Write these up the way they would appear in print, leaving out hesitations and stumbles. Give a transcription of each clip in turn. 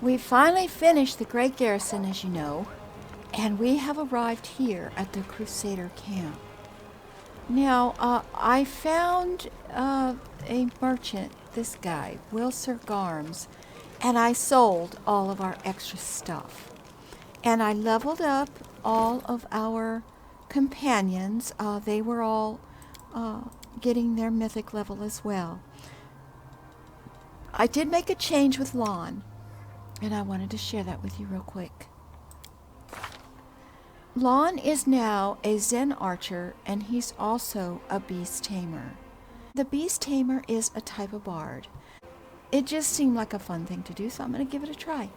We finally finished the Great Garrison, as you know, and we have arrived here at the Crusader camp. Now, I found a merchant, this guy, Will Sir Garms, and I sold all of our extra stuff. And I leveled up all of our companions. They were all getting their mythic level as well. I did make a change with Lon, and I wanted to share that with you real quick. Lon is now a Zen archer, and he's also a beast tamer. The beast tamer is a type of bard. It just seemed like a fun thing to do, so I'm going to give it a try.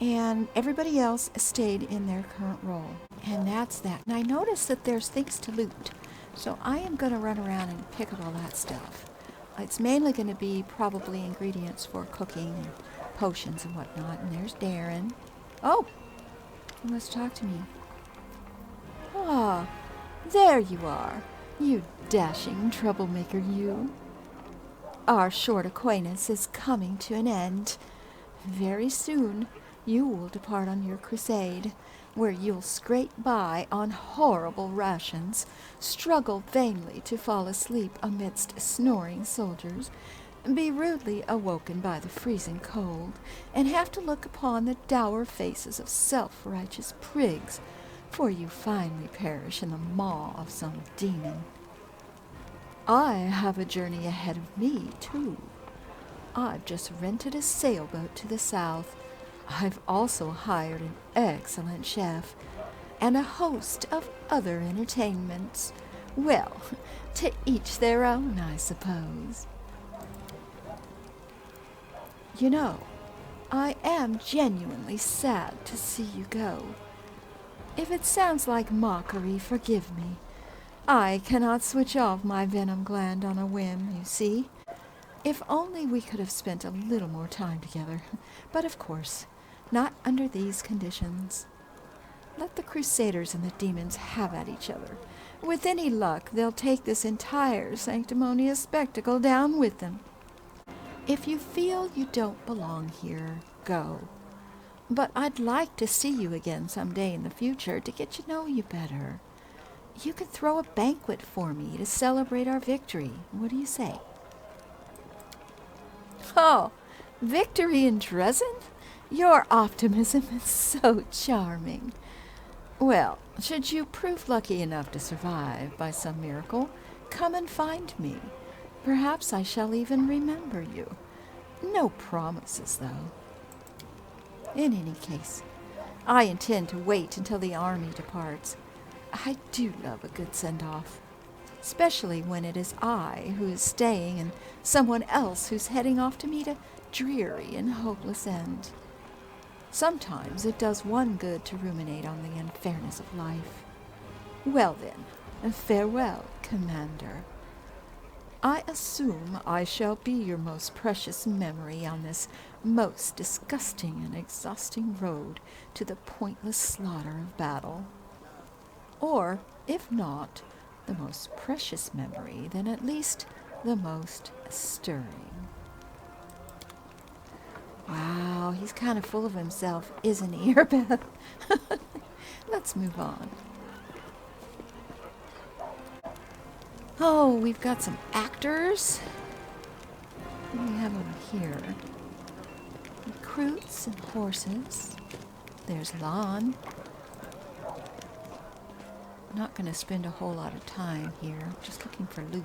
And everybody else stayed in their current role. And that's that. And I noticed that there's things to loot, so I am going to run around and pick up all that stuff. It's mainly going to be probably ingredients for cooking and potions and whatnot. And there's Darren. Oh! He wants to talk to me. Ah, there you are, you dashing troublemaker, you. Our short acquaintance is coming to an end. Very soon, you will depart on your crusade, where you'll scrape by on horrible rations, struggle vainly to fall asleep amidst snoring soldiers, be rudely awoken by the freezing cold, and have to look upon the dour faces of self-righteous prigs, for you finally perish in the maw of some demon. I have a journey ahead of me, too. I've just rented a sailboat to the south. I've also hired an excellent chef, and a host of other entertainments. Well, to each their own, I suppose. You know, I am genuinely sad to see you go. If it sounds like mockery, forgive me. I cannot switch off my venom gland on a whim, you see. If only we could have spent a little more time together. But of course, not under these conditions. Let the Crusaders and the demons have at each other. With any luck, they'll take this entire sanctimonious spectacle down with them. If you feel you don't belong here, go. But I'd like to see you again someday in the future to get to know you better. You could throw a banquet for me to celebrate our victory. What do you say? Oh, victory in Dresden? Your optimism is so charming. Well, should you prove lucky enough to survive by some miracle, come and find me. Perhaps I shall even remember you. No promises, though. In any case, I intend to wait until the army departs. I do love a good send-off, especially when it is I who is staying and someone else who's heading off to meet a dreary and hopeless end. Sometimes it does one good to ruminate on the unfairness of life. Well then, farewell, Commander. I assume I shall be your most precious memory on this most disgusting and exhausting road to the pointless slaughter of battle. Or, if not the most precious memory, then at least the most stirring. Wow, he's kind of full of himself, isn't he, Earbeth? Let's move on. Oh, we've got some actors. What do we have over here? Recruits and horses. There's Lon. Not going to spend a whole lot of time here. Just looking for loot.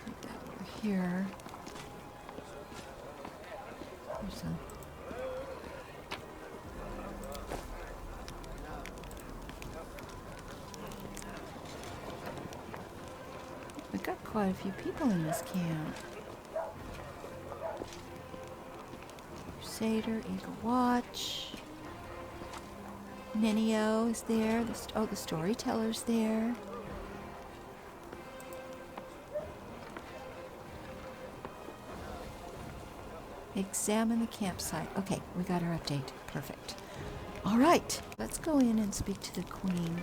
Put that over here. There's a... We've got quite a few people in this camp. Crusader, Eagle Watch. Nenio is there. The storyteller's there. Examine the campsite. Okay, we got our update. Perfect. All right, let's go in and speak to the queen.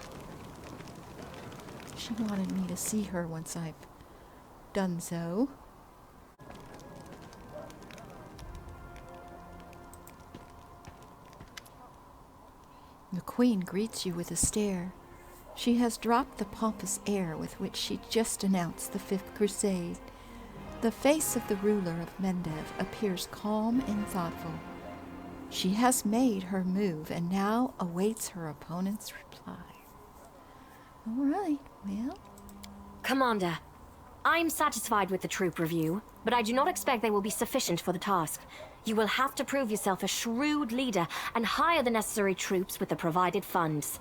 She wanted me to see her once I've done so. The queen greets you with a stare. She has dropped the pompous air with which she just announced the Fifth Crusade. The face of the ruler of Mendev appears calm and thoughtful. She has made her move and now awaits her opponent's reply. All right, well. Commander, I'm satisfied with the troop review, but I do not expect they will be sufficient for the task. You will have to prove yourself a shrewd leader and hire the necessary troops with the provided funds.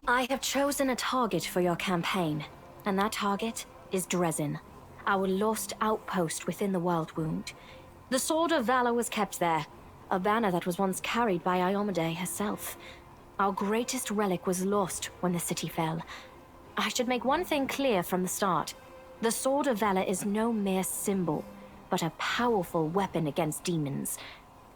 I have chosen a target for your campaign, and that target is Dresden, our lost outpost within the World Wound. The Sword of Valor was kept there, a banner that was once carried by Iomade herself. Our greatest relic was lost when the city fell. I should make one thing clear from the start. The Sword of Valor is no mere symbol, but a powerful weapon against demons.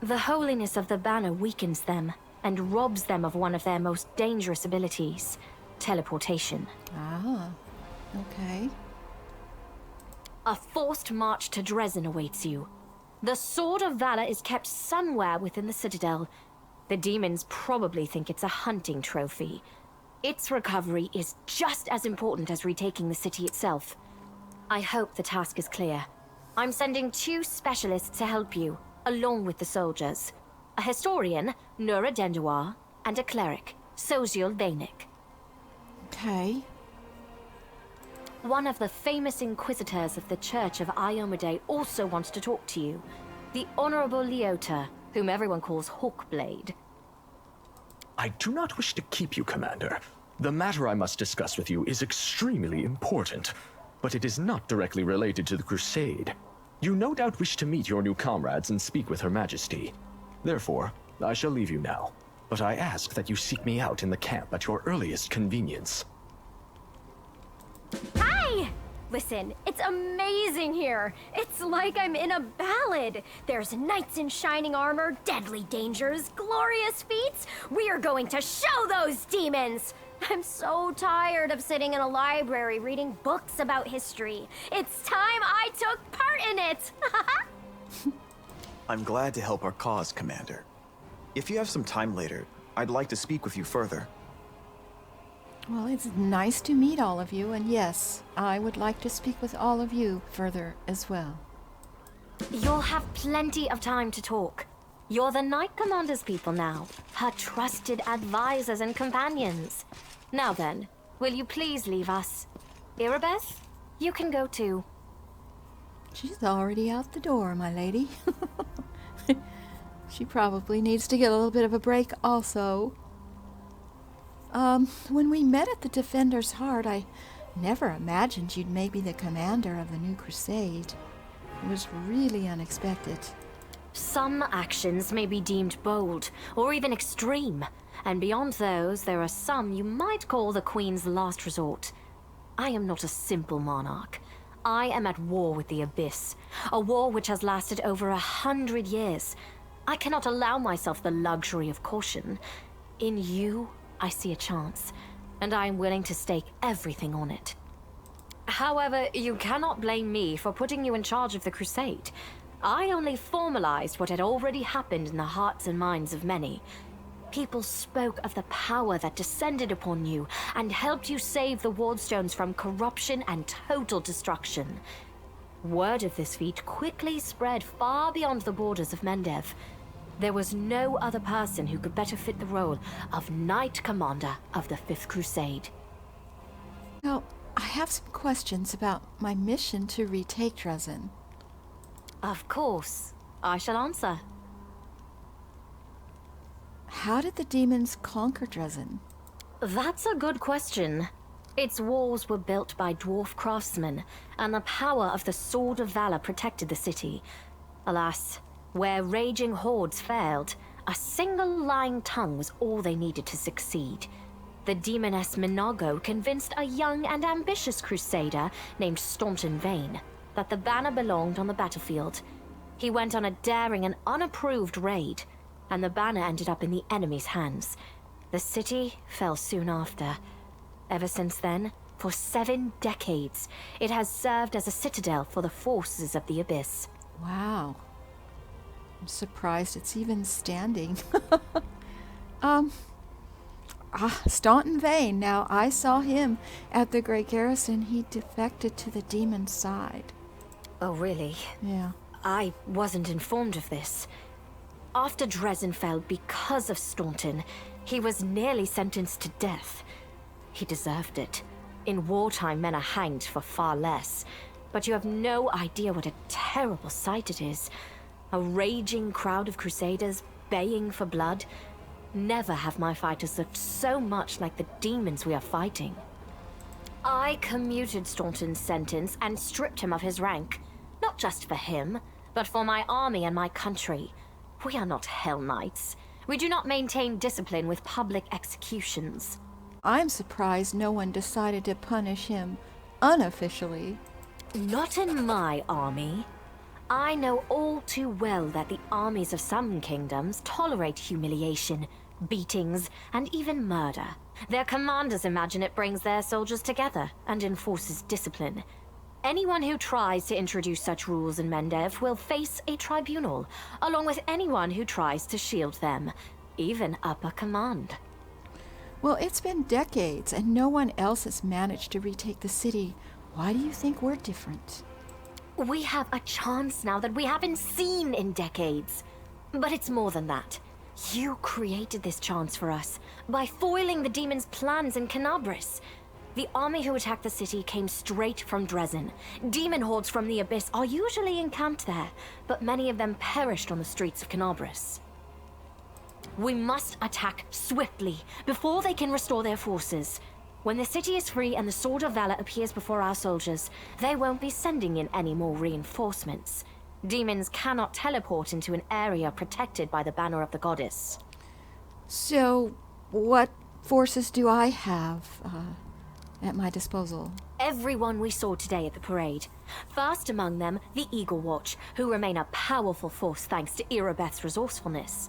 The holiness of the banner weakens them and robs them of one of their most dangerous abilities, teleportation. Ah, okay. A forced march to Dresden awaits you. The Sword of Valor is kept somewhere within the Citadel. The demons probably think it's a hunting trophy. Its recovery is just as important as retaking the city itself. I hope the task is clear. I'm sending 2 specialists to help you, along with the soldiers. A historian, Nura Denduar, and a cleric, Soziel Bainik. Okay. One of the famous inquisitors of the Church of Iomade also wants to talk to you. The Honorable Leota, whom everyone calls Hawkblade. I do not wish to keep you, Commander. The matter I must discuss with you is extremely important, but it is not directly related to the Crusade. You no doubt wish to meet your new comrades and speak with Her Majesty. Therefore, I shall leave you now, but I ask that you seek me out in the camp at your earliest convenience. Hi! Listen, it's amazing here. It's like I'm in a ballad. There's knights in shining armor, deadly dangers, glorious feats. We are going to show those demons! I'm so tired of sitting in a library reading books about history. It's time I took part in it! I'm glad to help our cause, Commander. If you have some time later, I'd like to speak with you further. Well, it's nice to meet all of you, and yes, I would like to speak with all of you further as well. You'll have plenty of time to talk. You're the Knight Commander's people now, her trusted advisors and companions. Now then, will you please leave us? Irabeth, you can go too. She's already out the door, my lady. She probably needs to get a little bit of a break also. When we met at the Defender's Heart, I never imagined you'd make me the commander of the new crusade. It was really unexpected. Some actions may be deemed bold, or even extreme, and beyond those, there are some you might call the Queen's last resort. I am not a simple monarch. I am at war with the Abyss, a war which has lasted over 100 years. I cannot allow myself the luxury of caution. In you, I see a chance, and I am willing to stake everything on it. However, you cannot blame me for putting you in charge of the crusade. I only formalized what had already happened in the hearts and minds of many. People spoke of the power that descended upon you and helped you save the Wardstones from corruption and total destruction. Word of this feat quickly spread far beyond the borders of Mendev. There was no other person who could better fit the role of Knight Commander of the Fifth Crusade. Now, I have some questions about my mission to retake Dresden. Of course, I shall answer. How did the demons conquer Dresden? That's a good question. Its walls were built by dwarf craftsmen, and the power of the Sword of Valor protected the city. Alas, where raging hordes failed, a single lying tongue was all they needed to succeed. The demoness Minago convinced a young and ambitious crusader named Staunton Vane that the banner belonged on the battlefield. He went on a daring and unapproved raid, and the banner ended up in the enemy's hands. The city fell soon after. Ever since then, for 7 decades, it has served as a citadel for the forces of the Abyss. Wow. I'm surprised it's even standing. Staunton Vane. Now, I saw him at the Great Garrison. He defected to the demon's side. Oh, really? Yeah. I wasn't informed of this. After Dresden fell because of Staunton, he was nearly sentenced to death. He deserved it. In wartime, men are hanged for far less. But you have no idea what a terrible sight it is. A raging crowd of Crusaders baying for blood. Never have my fighters looked so much like the demons we are fighting. I commuted Staunton's sentence and stripped him of his rank. Not just for him, but for my army and my country. We are not Hell Knights. We do not maintain discipline with public executions. I'm surprised no one decided to punish him unofficially. Not in my army. I know all too well that the armies of some kingdoms tolerate humiliation, beatings, and even murder. Their commanders imagine it brings their soldiers together and enforces discipline. Anyone who tries to introduce such rules in Mendev will face a tribunal, along with anyone who tries to shield them, even upper command. Well, it's been decades, and no one else has managed to retake the city. Why do you think we're different? We have a chance now that we haven't seen in decades. But it's more than that. You created this chance for us by foiling the demon's plans in Canabris. The army who attacked the city came straight from Dresden. Demon hordes from the Abyss are usually encamped there, but many of them perished on the streets of Canabris. We must attack swiftly, before they can restore their forces. When the city is free and the Sword of Valor appears before our soldiers, they won't be sending in any more reinforcements. Demons cannot teleport into an area protected by the banner of the goddess. So, what forces do I have at my disposal? Everyone we saw today at the parade. First among them, the Eagle Watch, who remain a powerful force thanks to Irabeth's resourcefulness.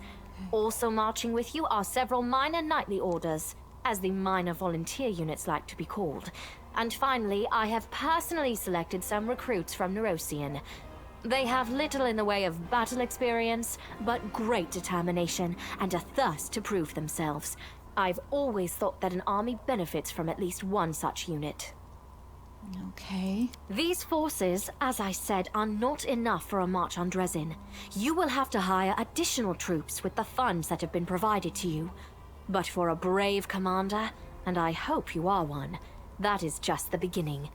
Also marching with you are several minor knightly orders, as the minor volunteer units like to be called. And finally, I have personally selected some recruits from Neurosian. They have little in the way of battle experience, but great determination and a thirst to prove themselves. I've always thought that an army benefits from at least one such unit. Okay. These forces, as I said, are not enough for a march on Dresden. You will have to hire additional troops with the funds that have been provided to you. But for a brave commander, and I hope you are one, that is just the beginning.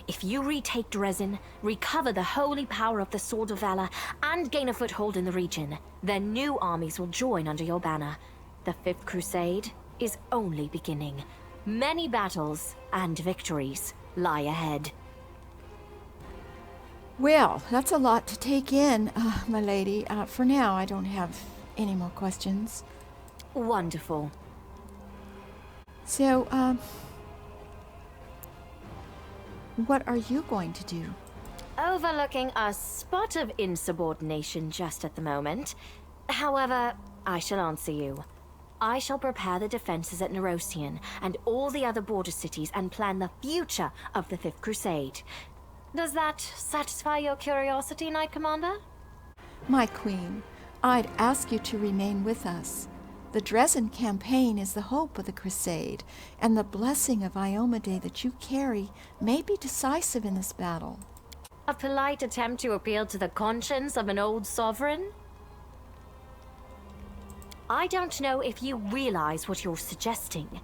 If you retake Dresden, recover the holy power of the Sword of Valor, and gain a foothold in the region, then new armies will join under your banner. The Fifth Crusade is only beginning. Many battles and victories lie ahead. Well, that's a lot to take in, my lady. For now, I don't have any more questions. Wonderful. So, what are you going to do? Overlooking a spot of insubordination just at the moment. However, I shall answer you. I shall prepare the defenses at Neurosian and all the other border cities and plan the future of the Fifth Crusade. Does that satisfy your curiosity, Knight Commander? My queen, I'd ask you to remain with us. The Dresden campaign is the hope of the Crusade, and the blessing of Iomedae that you carry may be decisive in this battle. A polite attempt to appeal to the conscience of an old sovereign? I don't know if you realize what you're suggesting.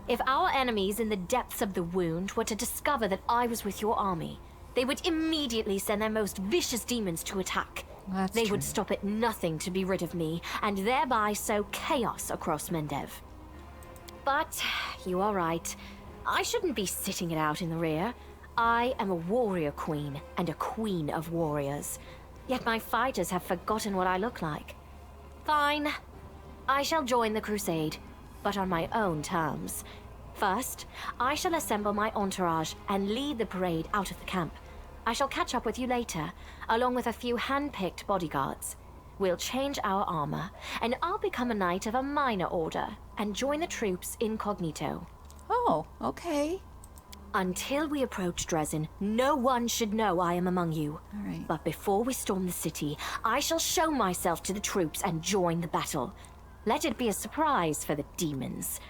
If our enemies in the depths of the wound were to discover that I was with your army, they would immediately send their most vicious demons to attack. They would stop at nothing to be rid of me, and thereby sow chaos across Mendev. But you are right. I shouldn't be sitting it out in the rear. I am a warrior queen, and a queen of warriors. Yet my fighters have forgotten what I look like. Fine. I shall join the crusade, but on my own terms. First, I shall assemble my entourage and lead the parade out of the camp. I shall catch up with you later, along with a few hand-picked bodyguards. We'll change our armor, and I'll become a knight of a minor order and join the troops incognito. Oh, okay. Until we approach Dresden, no one should know I am among you. All right. But before we storm the city, I shall show myself to the troops and join the battle. Let it be a surprise for the demons.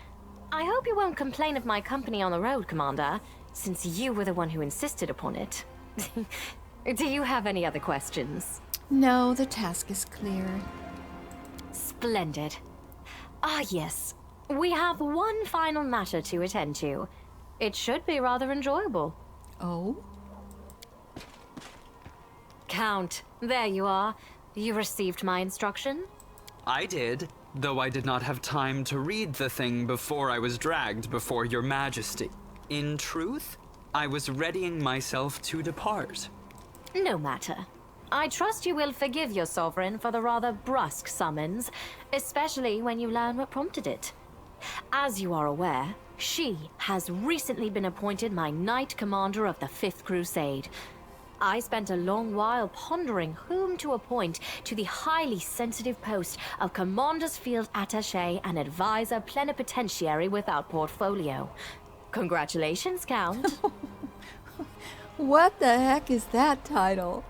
I hope you won't complain of my company on the road, Commander, since you were the one who insisted upon it. Do you have any other questions? No, the task is clear. Splendid. Ah, yes. We have one final matter to attend to. It should be rather enjoyable. Oh? Count, there you are. You received my instruction? I did, though I did not have time to read the thing before I was dragged before your majesty. In truth, I was readying myself to depart. No matter. I trust you will forgive your sovereign for the rather brusque summons, especially when you learn what prompted it. As you are aware, she has recently been appointed my Knight Commander of the 5th Crusade. I spent a long while pondering whom to appoint to the highly sensitive post of Commander's Field Attaché and Advisor Plenipotentiary without portfolio. Congratulations, Count. What the heck is that title?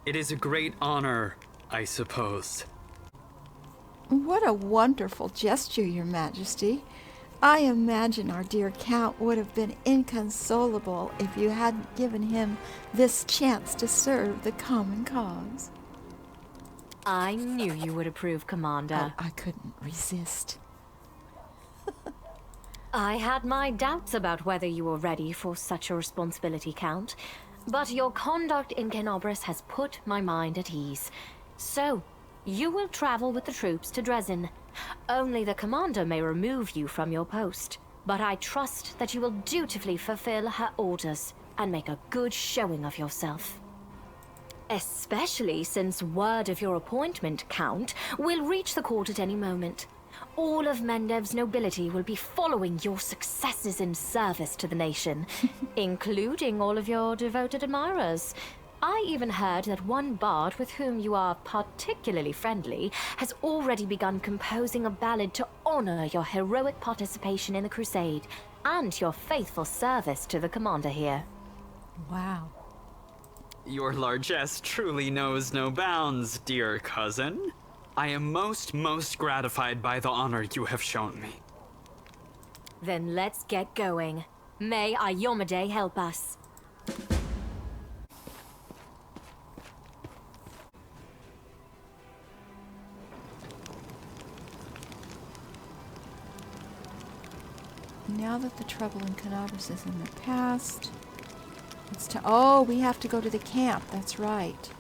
It is a great honor, I suppose. What a wonderful gesture, Your Majesty. I imagine our dear Count would have been inconsolable if you hadn't given him this chance to serve the common cause. I knew you would approve, Commander. I couldn't resist. I had my doubts about whether you were ready for such a responsibility, Count, but your conduct in Kenobris has put my mind at ease. So, you will travel with the troops to Dresden. Only the commander may remove you from your post, but I trust that you will dutifully fulfill her orders and make a good showing of yourself. Especially since word of your appointment, Count, will reach the court at any moment. All of Mendev's nobility will be following your successes in service to the nation, including all of your devoted admirers. I even heard that one bard with whom you are particularly friendly has already begun composing a ballad to honor your heroic participation in the crusade and your faithful service to the commander here. Wow. Your largesse truly knows no bounds, dear cousin. I am most gratified by the honor you have shown me. Then let's get going. May Ayomade help us. Now that the trouble in Kenobris is in the past, oh, we have to go to the camp. That's right.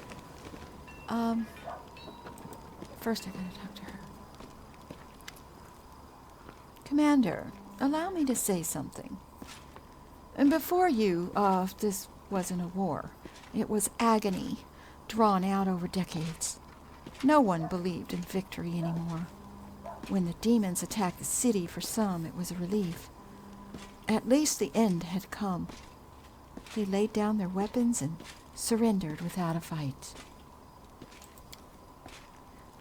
First I gotta talk to her. Commander, allow me to say something. And before you, this wasn't a war. It was agony, drawn out over decades. No one believed in victory anymore. When the demons attacked the city, for some, it was a relief. At least the end had come. They laid down their weapons and surrendered without a fight.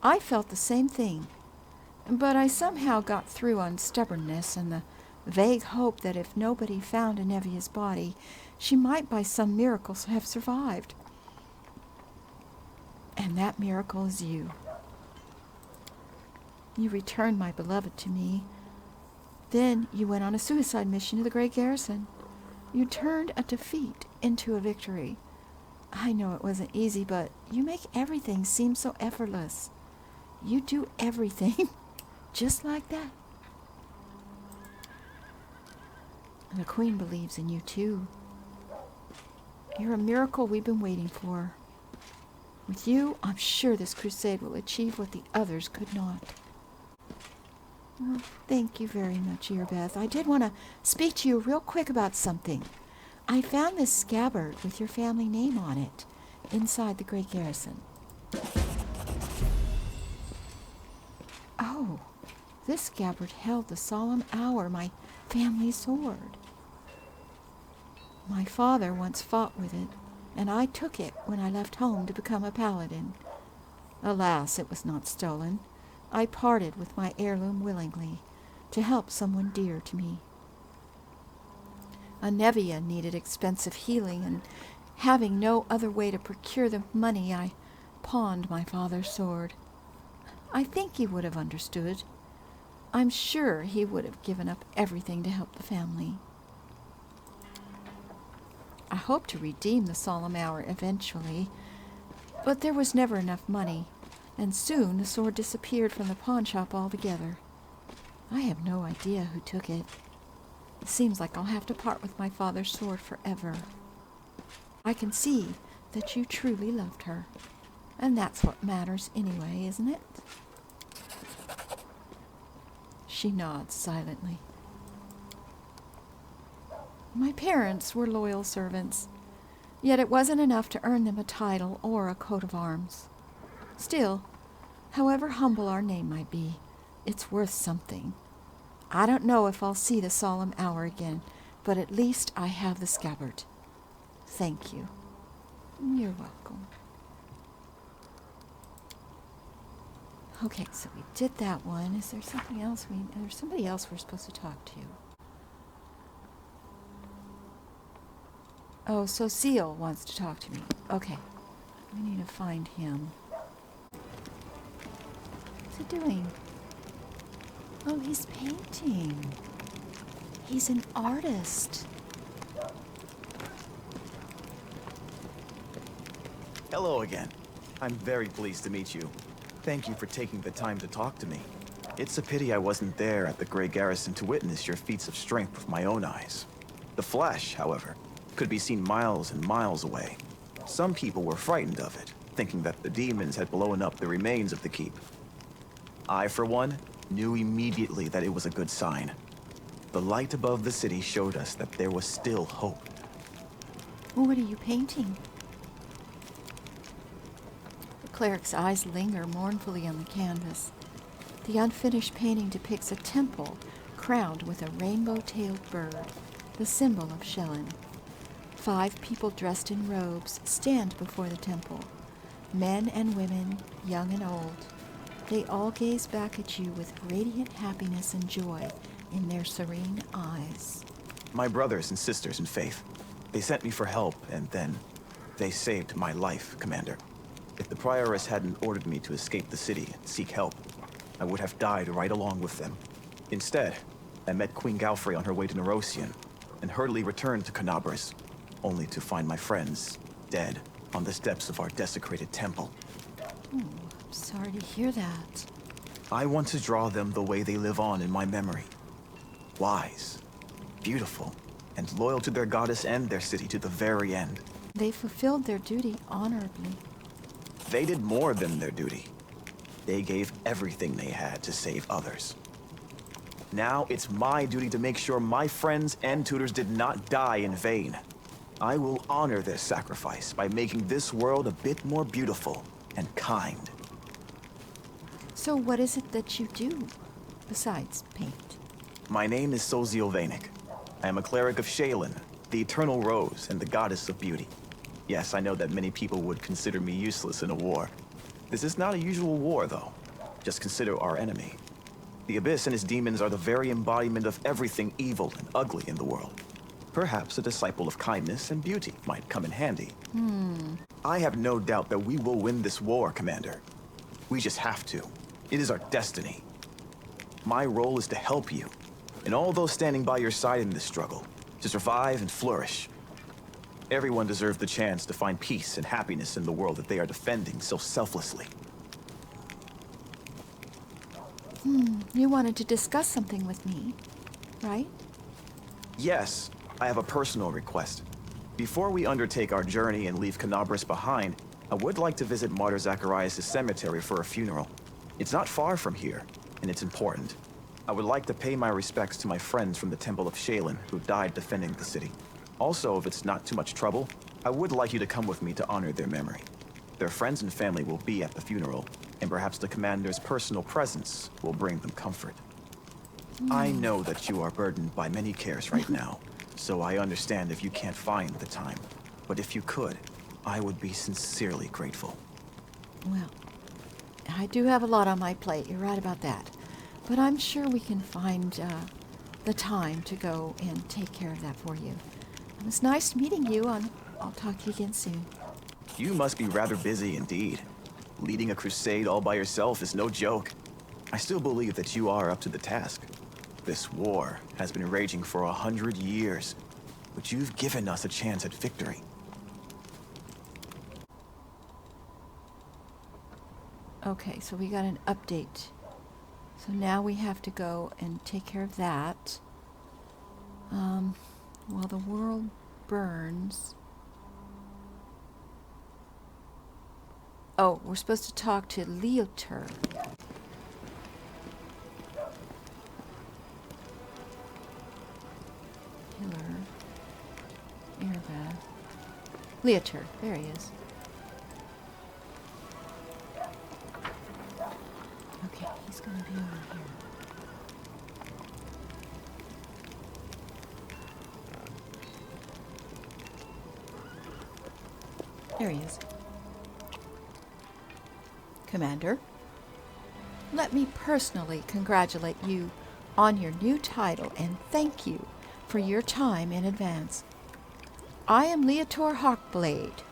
I felt the same thing, but I somehow got through on stubbornness and the vague hope that if nobody found Anevia's body, she might by some miracle have survived. And that miracle is you. You returned my beloved to me. Then you went on a suicide mission to the Great Garrison. You turned a defeat into a victory. I know it wasn't easy, but you make everything seem so effortless. You do everything just like that. And the Queen believes in you, too. You're a miracle we've been waiting for. With you, I'm sure this crusade will achieve what the others could not. Well, thank you very much, Earbeth. I did want to speak to you real quick about something. I found this scabbard with your family name on it inside the Great Garrison. Oh, this scabbard held the solemn hour, my family sword. My father once fought with it, and I took it when I left home to become a paladin. Alas, it was not stolen. I parted with my heirloom willingly to help someone dear to me. Anevia needed expensive healing, and having no other way to procure the money, I pawned my father's sword. I think he would have understood. I'm sure he would have given up everything to help the family. I hoped to redeem the solemn hour eventually, but there was never enough money, and soon the sword disappeared from the pawn shop altogether. I have no idea who took it. It seems like I'll have to part with my father's sword forever. I can see that you truly loved her, and that's what matters anyway, isn't it? She nods silently. My parents were loyal servants, yet it wasn't enough to earn them a title or a coat of arms. Still, however humble our name might be, it's worth something. I don't know if I'll see the solemn hour again, but at least I have the scabbard. Thank you. You're welcome. Okay, so we did that one. Is there something else there's somebody else we're supposed to talk to? Oh, so Seal wants to talk to me. Okay. We need to find him. What's he doing? Oh, he's painting. He's an artist. Hello again. I'm very pleased to meet you. Thank you for taking the time to talk to me. It's a pity I wasn't there at the Grey Garrison to witness your feats of strength with my own eyes. The flash, however, could be seen miles and miles away. Some people were frightened of it, thinking that the demons had blown up the remains of the keep. I, for one, knew immediately that it was a good sign. The light above the city showed us that there was still hope. What are you painting? The cleric's eyes linger mournfully on the canvas. The unfinished painting depicts a temple crowned with a rainbow-tailed bird, the symbol of Shellen. 5 people dressed in robes stand before the temple. Men and women, young and old. They all gaze back at you with radiant happiness and joy in their serene eyes. My brothers and sisters in faith. They sent me for help, and then they saved my life, Commander. If the Prioress hadn't ordered me to escape the city and seek help, I would have died right along with them. Instead, I met Queen Galfrey on her way to Nerosian, and hurriedly returned to Canabris, only to find my friends dead on the steps of our desecrated temple. I'm sorry to hear that. I want to draw them the way they live on in my memory. Wise, beautiful, and loyal to their goddess and their city to the very end. They fulfilled their duty honorably. They did more than their duty. They gave everything they had to save others. Now it's my duty to make sure my friends and tutors did not die in vain. I will honor their sacrifice by making this world a bit more beautiful and kind. So what is it that you do, besides paint? My name is Soziel Vanek. I am a cleric of Shalen, the Eternal Rose and the Goddess of Beauty. Yes, I know that many people would consider me useless in a war. This is not a usual war, though. Just consider our enemy. The Abyss and his demons are the very embodiment of everything evil and ugly in the world. Perhaps a disciple of kindness and beauty might come in handy. I have no doubt that we will win this war, Commander. We just have to. It is our destiny. My role is to help you, and all those standing by your side in this struggle, to survive and flourish. Everyone deserves the chance to find peace and happiness in the world that they are defending so selflessly. You wanted to discuss something with me, right? Yes, I have a personal request. Before we undertake our journey and leave Canabris behind, I would like to visit Martyr Zacharias' cemetery for a funeral. It's not far from here, and it's important. I would like to pay my respects to my friends from the Temple of Shalen who died defending the city. Also, if it's not too much trouble, I would like you to come with me to honor their memory. Their friends and family will be at the funeral, and perhaps the commander's personal presence will bring them comfort. I know that you are burdened by many cares right now, so I understand if you can't find the time. But if you could, I would be sincerely grateful. Well, I do have a lot on my plate. You're right about that. But I'm sure we can find the time to go and take care of that for you. It was nice meeting you, and I'll talk to you again soon. You must be rather busy indeed. Leading a crusade all by yourself is no joke. I still believe that you are up to the task. This war has been raging for 100 years, but you've given us a chance at victory. Okay, so we got an update. So now we have to go and take care of that. While the world burns. Oh, we're supposed to talk to Leoter. Healer. Airbath. Leoter, there he is. Okay, he's gonna be over here. There he is. Commander, let me personally congratulate you on your new title and thank you for your time in advance. I am Leotor Hawkblade,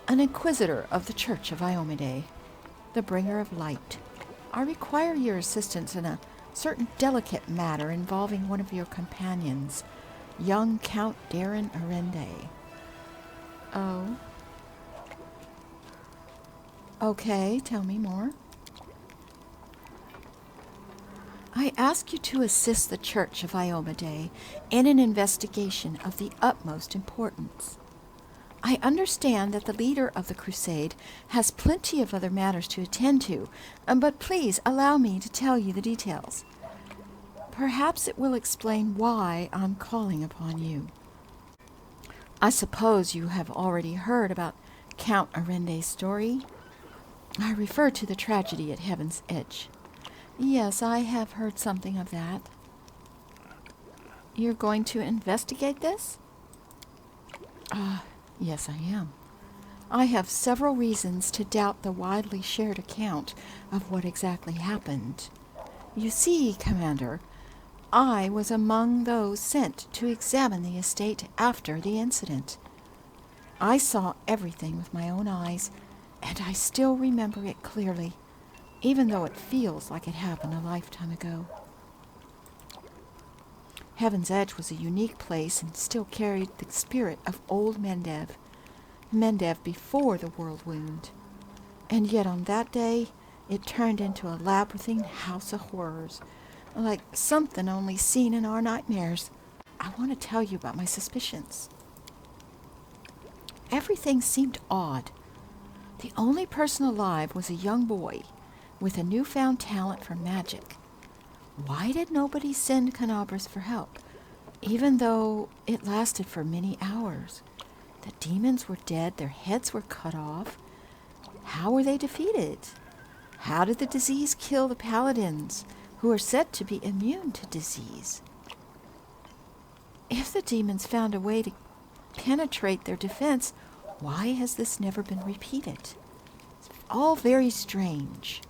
an inquisitor of the Church of Iomade, the bringer of light. I require your assistance in a certain delicate matter involving one of your companions, young Count Darren Arende. Oh? Okay, tell me more. I ask you to assist the Church of Iomade in an investigation of the utmost importance. I understand that the leader of the crusade has plenty of other matters to attend to, but please allow me to tell you the details. Perhaps it will explain why I'm calling upon you. I suppose you have already heard about Count Arende's story? I refer to the tragedy at Heaven's Edge. Yes, I have heard something of that. You're going to investigate this? Yes, I am. I have several reasons to doubt the widely shared account of what exactly happened. You see, Commander, I was among those sent to examine the estate after the incident. I saw everything with my own eyes, and I still remember it clearly, even though it feels like it happened a lifetime ago. Heaven's Edge was a unique place and still carried the spirit of old Mendev before the world wound. And yet on that day, it turned into a labyrinthine house of horrors, like something only seen in our nightmares. I want to tell you about my suspicions. Everything seemed odd. The only person alive was a young boy with a newfound talent for magic. Why did nobody send Canabras for help, even though it lasted for many hours? The demons were dead, their heads were cut off. How were they defeated? How did the disease kill the paladins, who are said to be immune to disease? If the demons found a way to penetrate their defense, why has this never been repeated? It's all very strange.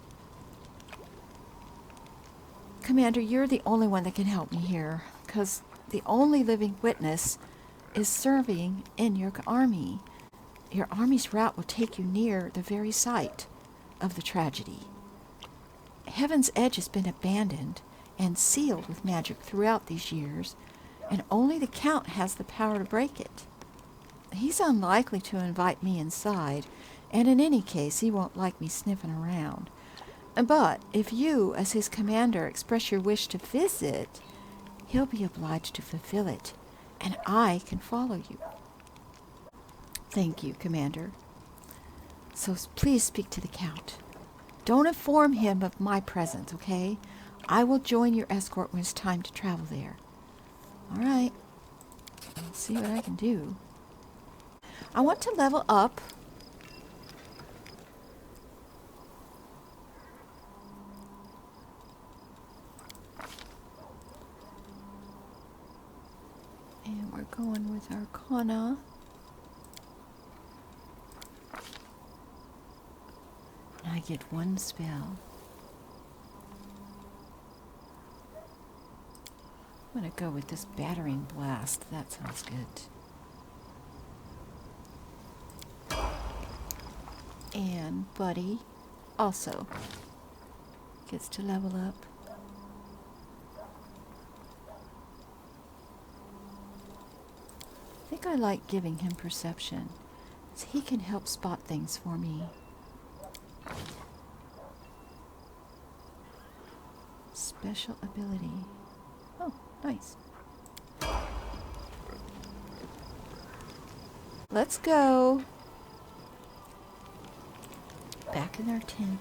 Commander, you're the only one that can help me here, because the only living witness is serving in your army. Your army's route will take you near the very site of the tragedy. Heaven's Edge has been abandoned and sealed with magic throughout these years, and only the Count has the power to break it. He's unlikely to invite me inside, and in any case, he won't like me sniffing around. But if you, as his commander, express your wish to visit, he'll be obliged to fulfill it, and I can follow you. Thank you, Commander. So please speak to the Count. Don't inform him of my presence, okay? I will join your escort when it's time to travel there. All right. Let's see what I can do. I want to level up. And we're going with Arcana. And I get one spell. I'm going to go with this Battering Blast. That sounds good. And Buddy also. gets to level up. I think I like giving him perception, so he can help spot things for me. Special ability. Oh, nice. Let's go. Back in our tent.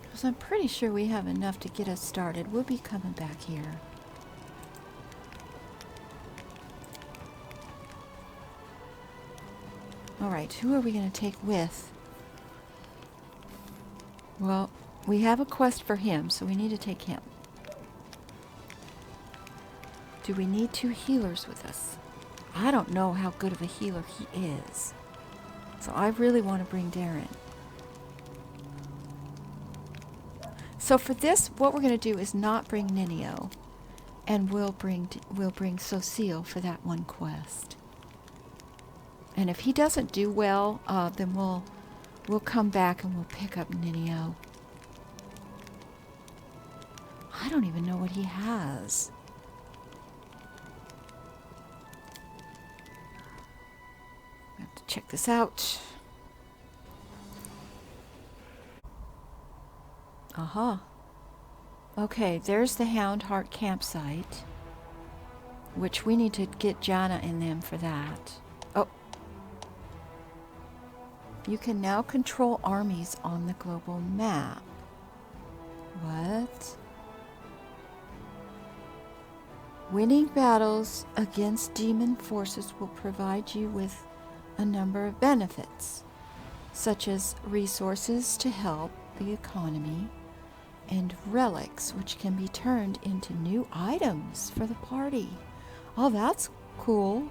Because I'm pretty sure we have enough to get us started. We'll be coming back here. Alright, who are we going to take with? Well, we have a quest for him, so we need to take him. Do we need 2 healers with us? I don't know how good of a healer he is. So I really want to bring Darren. So for this, what we're going to do is not bring Ninio. And we'll bring Cecile for that one quest. And if he doesn't do well, then we'll come back and we'll pick up Ninio. I don't even know what he has. I have to check this out. Aha. Okay, there's the Houndheart campsite, which we need to get Jana in them for that. Oh. You can now control armies on the global map. What? Winning battles against demon forces will provide you with a number of benefits, such as resources to help the economy and relics which can be turned into new items for the party. Oh, that's cool.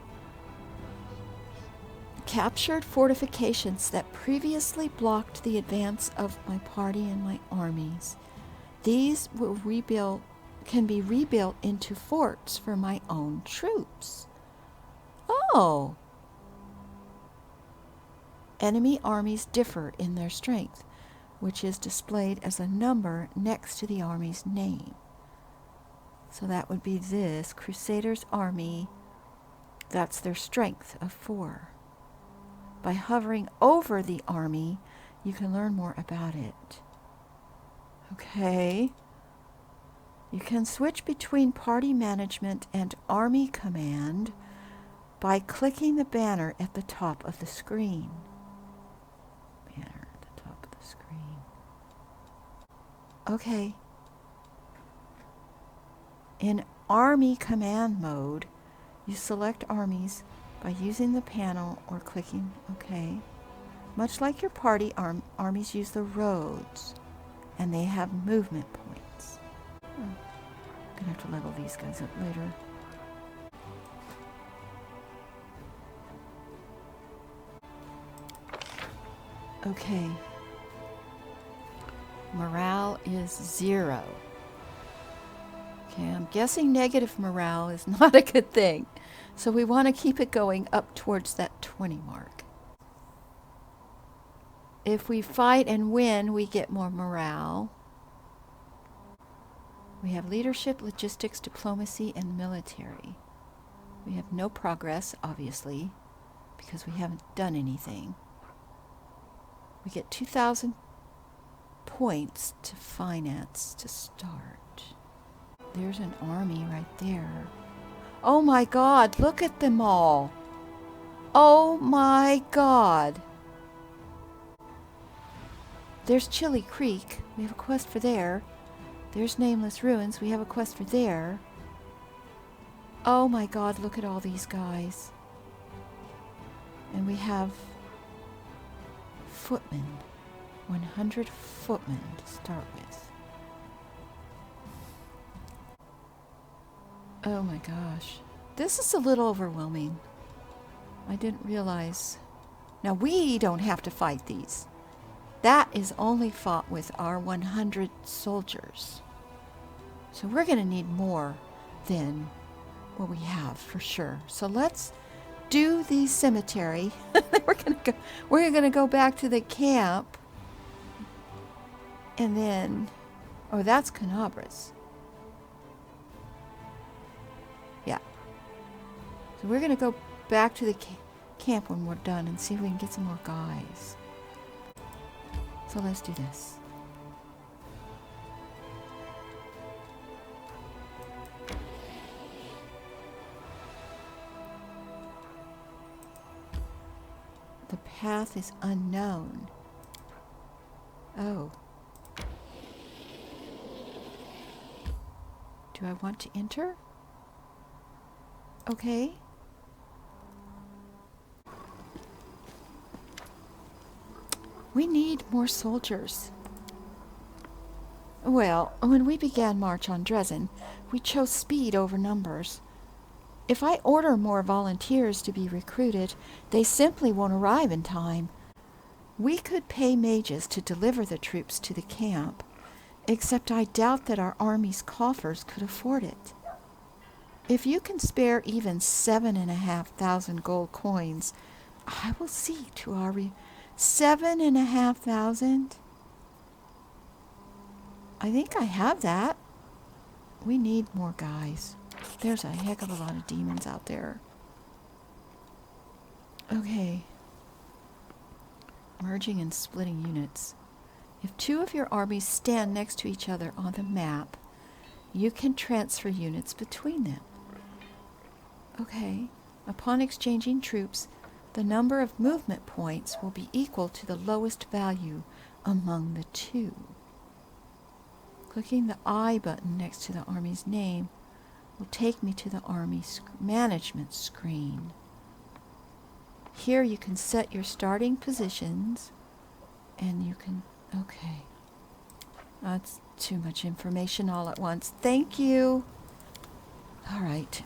Captured fortifications that previously blocked the advance of my party and my armies. These will can be rebuilt into forts for my own troops. Oh! Enemy armies differ in their strength, which is displayed as a number next to the army's name. So that would be this Crusader's army. That's their strength of 4. By hovering over the army, you can learn more about it. Okay. You can switch between party management and army command by clicking the banner at the top of the screen. Banner at the top of the screen. Okay. In army command mode, you select armies by using the panel or clicking OK. Much like your party, armies use the roads, and they have movement points. I'm gonna have to level these guys up later. Okay. Morale is 0. Okay, I'm guessing negative morale is not a good thing. So we want to keep it going up towards that 20 mark. If we fight and win, we get more morale. We have leadership, logistics, diplomacy, and military. We have no progress, obviously, because we haven't done anything. We get 2,000 points to finance to start. There's an army right there. Oh my God, look at them all. Oh my God. There's Chili Creek. We have a quest for there. There's Nameless Ruins. We have a quest for there. Oh my God, look at all these guys. And we have footmen. 100 footmen to start with. Oh my gosh. This is a little overwhelming. I didn't realize. Now we don't have to fight these. That is only fought with our 100 soldiers. So we're going to need more than what we have for sure. So let's do the cemetery. We're gonna go back to the camp. And then, oh, that's Canabras. Yeah. So we're gonna go back to the camp when we're done and see if we can get some more guys. So let's do this. The path is unknown. Oh. Do I want to enter? Okay. We need more soldiers. Well, when we began march on Dresden, we chose speed over numbers. If I order more volunteers to be recruited, they simply won't arrive in time. We could pay mages to deliver the troops to the camp, except I doubt that our army's coffers could afford it. If you can spare even 7,500 gold coins, I will see to our 7,500? I think I have that. We need more guys. There's a heck of a lot of demons out there. Okay. Merging and splitting units. If two of your armies stand next to each other on the map, you can transfer units between them. Okay. Upon exchanging troops, the number of movement points will be equal to the lowest value among the two. Clicking the I button next to the army's name will take me to the army management screen. Here you can set your starting positions and you can, okay. That's too much information all at once. Thank you. All right.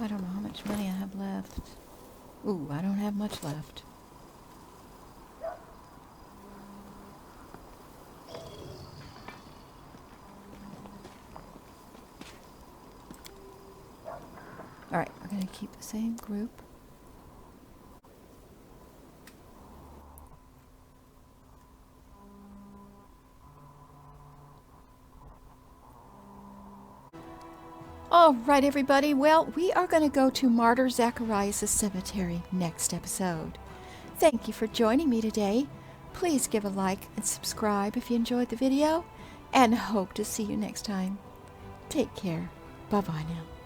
I don't know how much money I have left. Ooh, I don't have much left. Alright, we're going to keep the same group. Alright, everybody. Well, we are going to go to Martyr Zacharias' cemetery next episode. Thank you for joining me today. Please give a like and subscribe if you enjoyed the video, and hope to see you next time. Take care. Bye-bye now.